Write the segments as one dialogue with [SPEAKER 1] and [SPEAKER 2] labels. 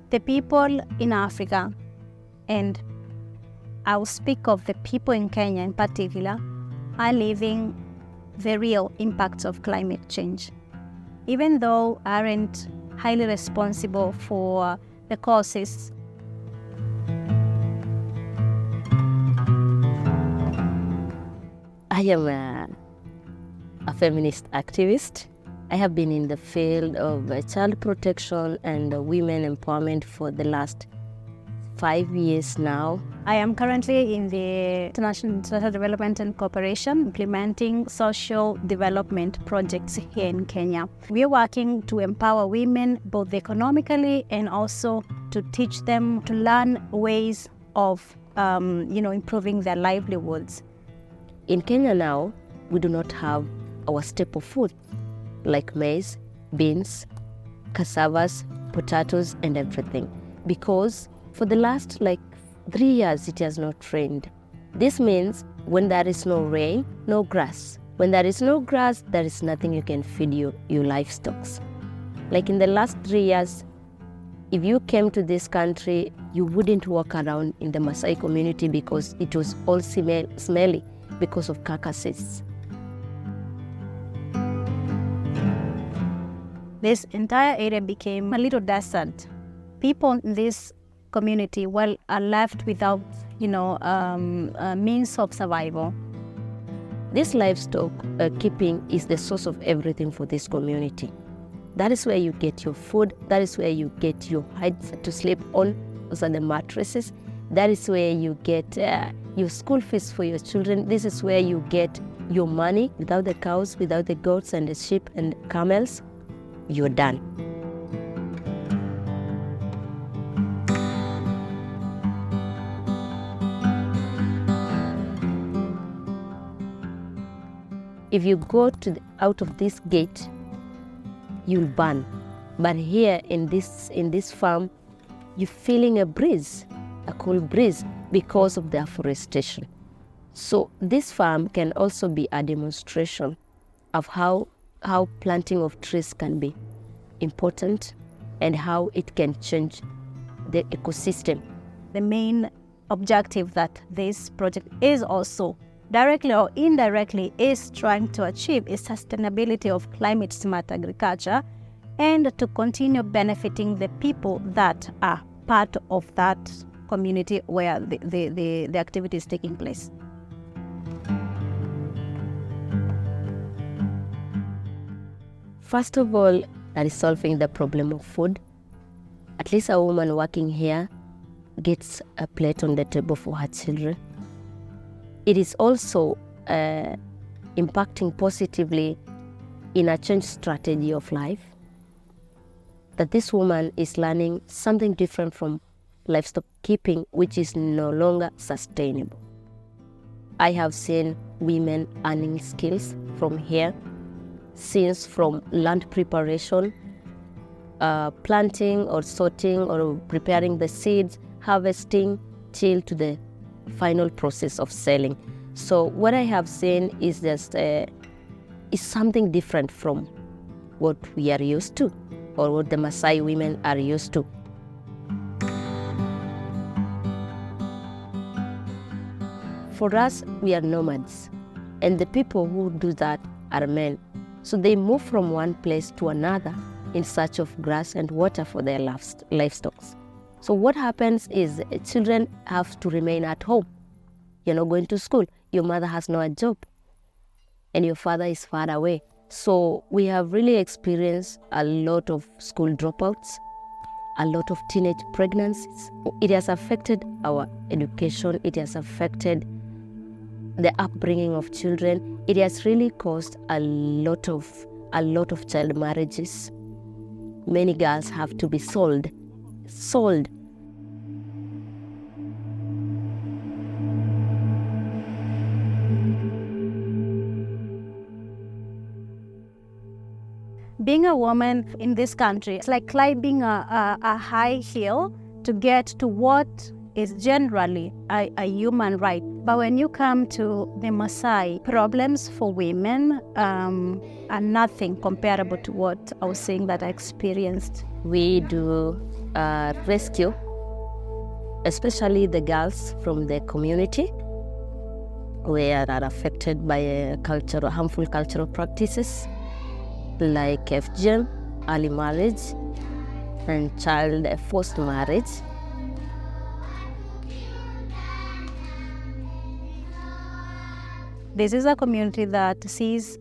[SPEAKER 1] The people in Africa, and I will speak of the people in Kenya in particular, are living the real impacts of climate change. Even though aren't highly responsible for the causes,
[SPEAKER 2] I am a feminist activist. I have been in the field of child protection and women empowerment for the last 5 years now.
[SPEAKER 1] I am currently in the International Social Development and Cooperation implementing social development projects here in Kenya. We are working to empower women both economically and also to teach them to learn ways of improving their livelihoods.
[SPEAKER 2] In Kenya now, we do not have our staple food like maize, beans, cassavas, potatoes, and everything, because for the last 3 years it has not rained. This means when there is no rain, no grass. When there is no grass, there is nothing you can feed your livestock. Like in the last 3 years, if you came to this country, you wouldn't walk around in the Masai community because it was all smelly because of carcasses.
[SPEAKER 1] This entire area became a little desert. People in this community are left without, means of survival.
[SPEAKER 2] This livestock keeping is the source of everything for this community. That is where you get your food. That is where you get your hides to sleep on. Those are the mattresses. That is where you get your school fees for your children. This is where you get your money. Without the cows, without the goats and the sheep and camels, you're done. If you go out of this gate, you'll burn. But here in this farm, you're feeling a breeze, a cool breeze, because of the afforestation. So this farm can also be a demonstration of how planting of trees can be important and how it can change the ecosystem.
[SPEAKER 1] The main objective that this project is also directly or indirectly is trying to achieve is sustainability of climate smart agriculture and to continue benefiting the people that are part of that community where the activity is taking place.
[SPEAKER 2] First of all, that is solving the problem of food. At least a woman working here gets a plate on the table for her children. It is also impacting positively in a change strategy of life, that this woman is learning something different from livestock keeping, which is no longer sustainable. I have seen women earning skills from here, since from land preparation, planting or sorting or preparing the seeds, harvesting, till to the final process of selling. So what I have seen is just is something different from what we are used to or what the Masai women are used to. For us, we are nomads, and the people who do that are men. So they move from one place to another in search of grass and water for their livestock. So what happens is children have to remain at home. You're not going to school. Your mother has no job. And your father is far away. So we have really experienced a lot of school dropouts, a lot of teenage pregnancies. It has affected our education. It has affected the upbringing of children. It has really caused a lot of child marriages. Many girls have to be sold.
[SPEAKER 1] being a woman in this country, it's like climbing a high hill to get to what is generally a human right. But when you come to the Masai, problems for women are nothing comparable to what I was saying that I experienced.
[SPEAKER 2] We do rescue, especially the girls from the community where are affected by harmful cultural practices like FGM, early marriage, and child forced marriage.
[SPEAKER 1] This is a community that sees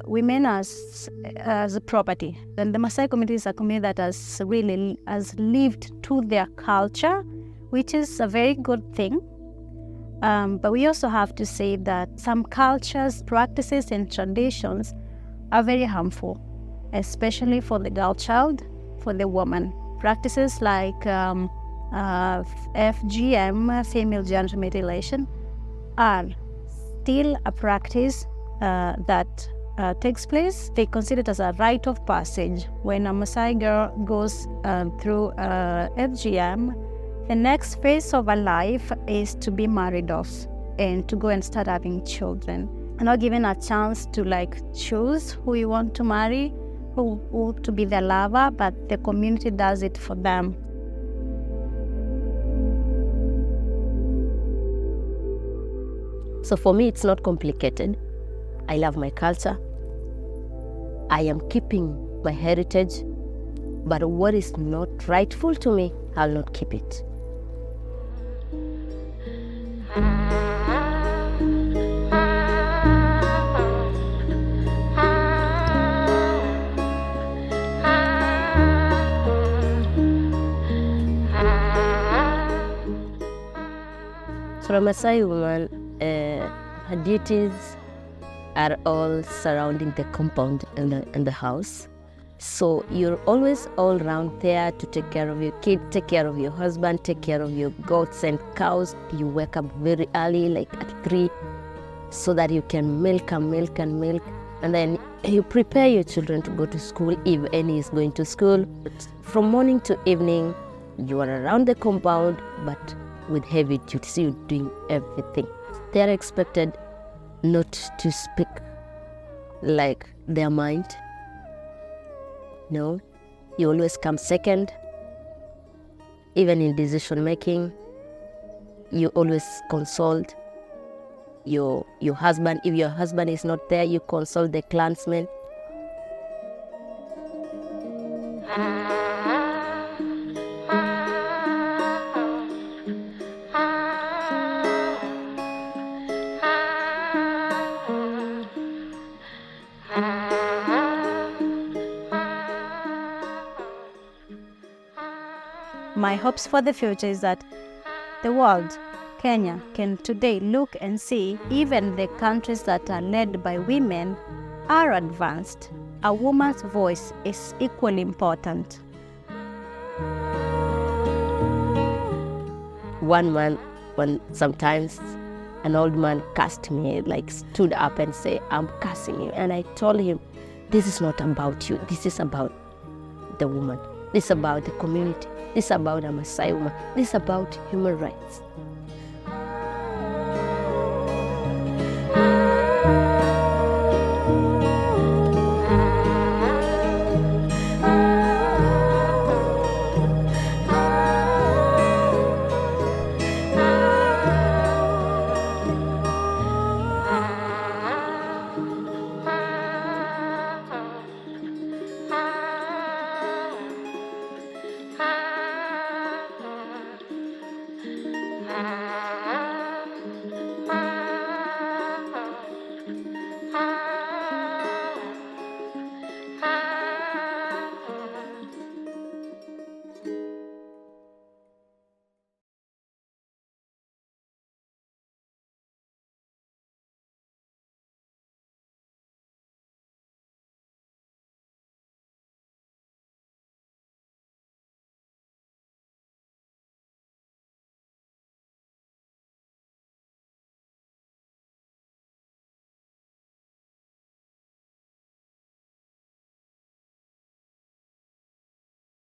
[SPEAKER 1] women as a property. And the Maasai community is a community that has lived to their culture, which is a very good thing. But we also have to say that some cultures, practices, and traditions are very harmful, especially for the girl child, for the woman. Practices like FGM, female genital mutilation, are still a practice that takes place. They consider it as a rite of passage. When a Maasai girl goes through FGM, the next phase of her life is to be married off and to go and start having children. And not given a chance to choose who you want to marry, who to be their lover, but the community does it for them.
[SPEAKER 2] So for me, it's not complicated. I love my culture. I am keeping my heritage, but what is not rightful to me, I'll not keep it. For a Maasai woman, her duties are all surrounding the compound and the house. So you're always all around there to take care of your kid, take care of your husband, take care of your goats and cows. You wake up very early, like at 3, so that you can milk. And then you prepare your children to go to school, if any is going to school. From morning to evening, you are around the compound, but with heavy duties, you're doing everything. They are expected not to speak like their mind. No, you always come second. Even in decision making, you always consult your husband. If your husband is not there, you consult the clansmen.
[SPEAKER 1] My hopes for the future is that the world, Kenya, can today look and see even the countries that are led by women are advanced. A woman's voice is equally important.
[SPEAKER 2] One man, when sometimes an old man cursed me, stood up and said, "I'm cursing you." And I told him, this is not about you. This is about the woman. This is about the community. This is about a Maasai woman. This is about human rights.